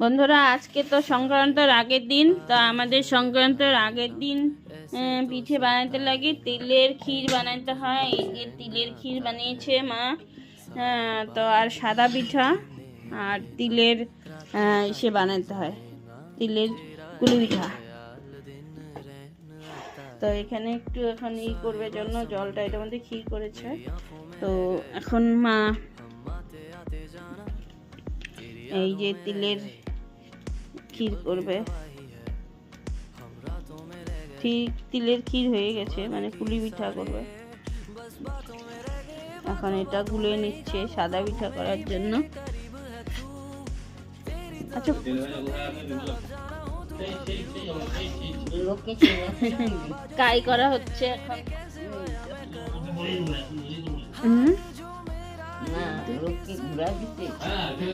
বন্ধুরা, আজকে তো সংক্রান্তির আগের দিন। তো আমাদের সংক্রান্তির আগের দিন পিঠে বানাতে লাগে, তিলের ক্ষীর বানাতে হয়। এই যে তিলের ক্ষীর বানিয়েছে মা। তো আর সাদা পিঠা আর তিলের ইসে বানাতে হয়, তিলের কুলি পিঠা। তো এখানে একটু এখন করবে জন্য জলটা এটার মধ্যে ক্ষীর করেছে। তো এখন মা এই যে তিলের ক্ষীর করবে। ঠিক তিলের ক্ষীর হয়ে গেছে, মানে পুলি পিঠা করবে। এখন এটা গুলে নিচ্ছে সাদা পিঠা করার জন্য। আচ্ছা, কাই করা হচ্ছে এখন। হুম,